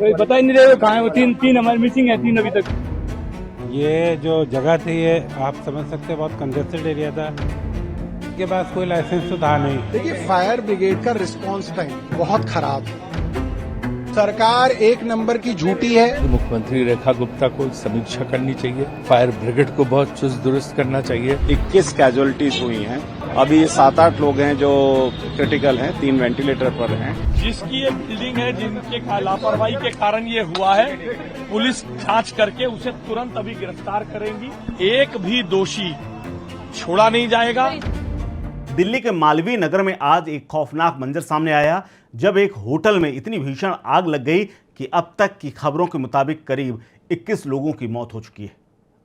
कोई बता ही नहीं रहे कहाँ है वो। तीन हमारे मिसिंग है, 3 अभी तक। ये जो जगह थी ये आप समझ सकते हैं बहुत कंजेस्टेड एरिया था। इसके पास कोई लाइसेंस तो था नहीं। देखिए, फायर ब्रिगेड का रिस्पांस टाइम बहुत खराब है। सरकार एक नंबर की झूठी है। मुख्यमंत्री रेखा गुप्ता को समीक्षा करनी चाहिए, फायर ब्रिगेड को बहुत चुस्त दुरुस्त करना चाहिए। 21 कैजुअलिटीज हुई हैं। अभी 7-8 लोग हैं जो क्रिटिकल हैं, 3 वेंटिलेटर पर हैं। जिसकी ये बिल्डिंग है, जिनके लापरवाही के कारण ये हुआ है, पुलिस जांच करके उसे तुरंत अभी गिरफ्तार करेंगी। एक भी दोषी छोड़ा नहीं जाएगा। दिल्ली के मालवीय नगर में आज एक खौफनाक मंजर सामने आया जब एक होटल में इतनी भीषण आग लग गई कि अब तक की खबरों के मुताबिक करीब 21 लोगों की मौत हो चुकी है।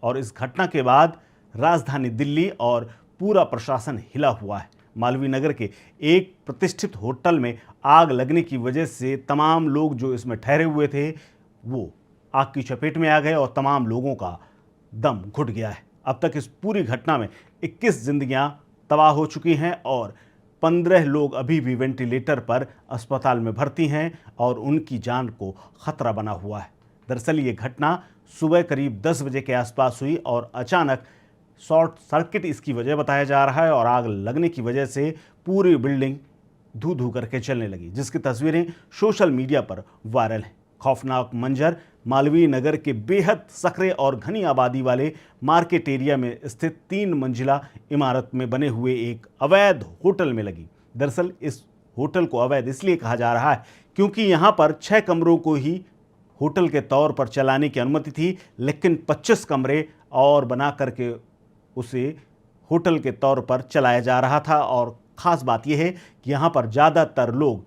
और इस घटना के बाद राजधानी दिल्ली और पूरा प्रशासन हिला हुआ है। मालवीय नगर के एक प्रतिष्ठित होटल में आग लगने की वजह से तमाम लोग जो इसमें ठहरे हुए थे वो आग की चपेट में आ गए और तमाम लोगों का दम घुट गया है। अब तक इस पूरी घटना में 21 जिंदगियां तबाह हो चुकी हैं और 15 लोग अभी भी वेंटिलेटर पर अस्पताल में भर्ती हैं और उनकी जान को खतरा बना हुआ है। दरअसल ये घटना सुबह करीब 10 बजे के आसपास हुई और अचानक शॉर्ट सर्किट इसकी वजह बताया जा रहा है और आग लगने की वजह से पूरी बिल्डिंग धू धू करके चलने लगी, जिसकी तस्वीरें सोशल मीडिया पर वायरल हैं। खौफनाक मंजर मालवीय नगर के बेहद सकरे और घनी आबादी वाले मार्केट एरिया में स्थित 3 मंजिला इमारत में बने हुए एक अवैध होटल में लगी। दरअसल इस होटल को अवैध इसलिए कहा जा रहा है क्योंकि यहाँ पर 6 कमरों को ही होटल के तौर पर चलाने की अनुमति थी, लेकिन 25 कमरे और बना करके उसे होटल के तौर पर चलाया जा रहा था। और ख़ास बात यह है कि यहाँ पर ज़्यादातर लोग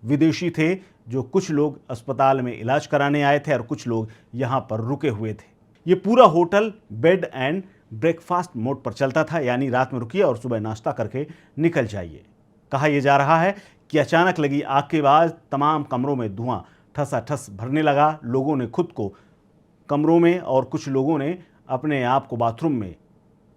विदेशी थे, जो कुछ लोग अस्पताल में इलाज कराने आए थे और कुछ लोग यहाँ पर रुके हुए थे। ये पूरा hotel bed and breakfast mode पर चलता था, यानी रात में रुकिए और सुबह नाश्ता करके निकल जाइए। कहा यह जा रहा है कि अचानक लगी आग के बाद तमाम कमरों में धुआं ठसाठस भरने लगा। लोगों ने खुद को कमरों में और कुछ लोगों ने अपने आप को बाथरूम में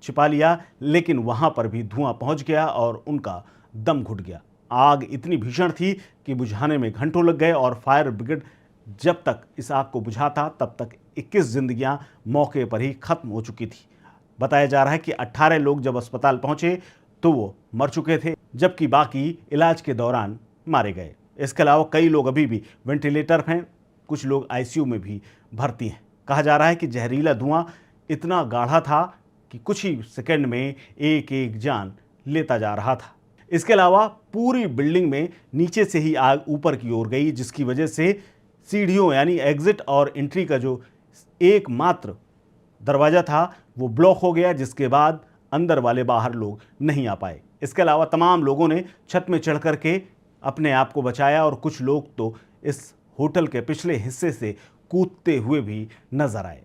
छिपा लिया, लेकिन वहाँ पर भी धुआं पहुँच गया और उनका दम घुट गया। आग इतनी भीषण थी कि बुझाने में घंटों लग गए और फायर ब्रिगेड जब तक इस आग को बुझाता तब तक 21 जिंदगियां मौके पर ही खत्म हो चुकी थी। बताया जा रहा है कि 18 लोग जब अस्पताल पहुंचे तो वो मर चुके थे, जबकि बाकी इलाज के दौरान मारे गए। इसके अलावा कई लोग अभी भी वेंटिलेटर हैं, कुछ लोग आईसीयू में भी भर्ती हैं। कहा जा रहा है कि जहरीला धुआं इतना गाढ़ा था कि कुछ ही सेकंड में एक एक जान लेता जा रहा था। इसके अलावा पूरी बिल्डिंग में नीचे से ही आग ऊपर की ओर गई, जिसकी वजह से सीढ़ियों यानी एग्जिट और एंट्री का जो एकमात्र दरवाज़ा था वो ब्लॉक हो गया, जिसके बाद अंदर वाले बाहर लोग नहीं आ पाए। इसके अलावा तमाम लोगों ने छत में चढ़ कर के अपने आप को बचाया और कुछ लोग तो इस होटल के पिछले हिस्से से कूदते हुए भी नजर आए।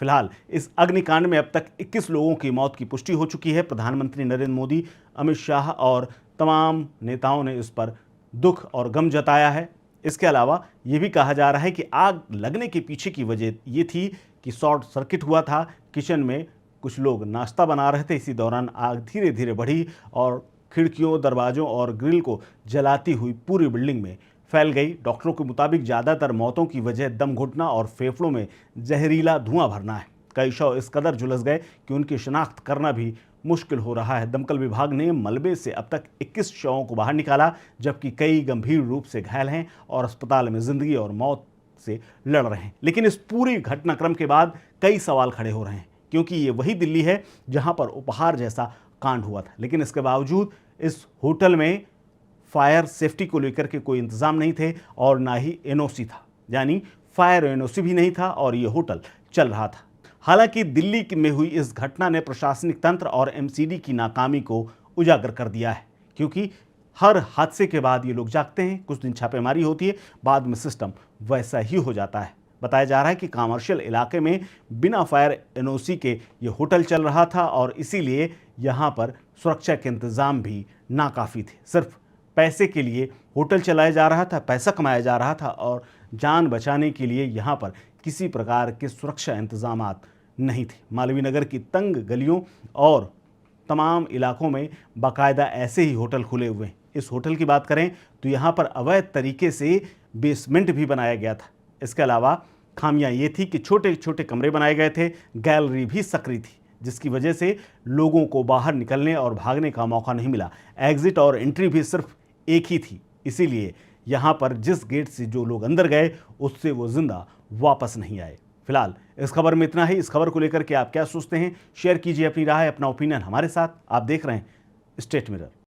फिलहाल इस अग्निकांड में अब तक 21 लोगों की मौत की पुष्टि हो चुकी है। प्रधानमंत्री नरेंद्र मोदी, अमित शाह और तमाम नेताओं ने इस पर दुख और गम जताया है। इसके अलावा ये भी कहा जा रहा है कि आग लगने के पीछे की वजह ये थी कि शॉर्ट सर्किट हुआ था। किचन में कुछ लोग नाश्ता बना रहे थे, इसी दौरान आग धीरे धीरे बढ़ी और खिड़कियों, दरवाज़ों और ग्रिल को जलाती हुई पूरी बिल्डिंग में फैल गई। डॉक्टरों के मुताबिक ज़्यादातर मौतों की वजह दम घुटना और फेफड़ों में जहरीला धुआं भरना है। कई शव इस कदर झुलस गए कि उनकी शिनाख्त करना भी मुश्किल हो रहा है। दमकल विभाग ने मलबे से अब तक 21 शवों को बाहर निकाला, जबकि कई गंभीर रूप से घायल हैं और अस्पताल में जिंदगी और मौत से लड़ रहे हैं। लेकिन इस पूरी घटनाक्रम के बाद कई सवाल खड़े हो रहे हैं, क्योंकि ये वही दिल्ली है जहां पर उपहार जैसा कांड हुआ था, लेकिन इसके बावजूद इस होटल में फायर सेफ्टी को लेकर के कोई इंतजाम नहीं थे और ना ही एनओसी था, यानी फायर एनओसी भी नहीं था और ये होटल चल रहा था। हालांकि दिल्ली में हुई इस घटना ने प्रशासनिक तंत्र और एमसीडी की नाकामी को उजागर कर दिया है, क्योंकि हर हादसे के बाद ये लोग जागते हैं, कुछ दिन छापेमारी होती है, बाद में सिस्टम वैसा ही हो जाता है। बताया जा रहा है कि कमर्शियल इलाके में बिना फायर एनओसी के ये होटल चल रहा था और इसीलिए यहाँ पर सुरक्षा के इंतज़ाम भी नाकाफ़ी थे। सिर्फ पैसे के लिए होटल चलाया जा रहा था, पैसा कमाया जा रहा था और जान बचाने के लिए यहाँ पर किसी प्रकार के सुरक्षा इंतजामात नहीं थे। मालवीय नगर की तंग गलियों और तमाम इलाकों में बाकायदा ऐसे ही होटल खुले हुए हैं। इस होटल की बात करें तो यहाँ पर अवैध तरीके से बेसमेंट भी बनाया गया था। इसके अलावा खामियां ये थी कि छोटे छोटे कमरे बनाए गए थे, गैलरी भी सक्रिय थी, जिसकी वजह से लोगों को बाहर निकलने और भागने का मौका नहीं मिला। एग्जिट और एंट्री भी सिर्फ एक ही थी, इसीलिए यहाँ पर जिस गेट से जो लोग अंदर गए उससे वो जिंदा वापस नहीं आए। फिलहाल इस खबर में इतना ही। इस खबर को लेकर के आप क्या सोचते हैं, शेयर कीजिए अपनी राय, अपना ओपिनियन हमारे साथ। आप देख रहे हैं स्टेट मिरर।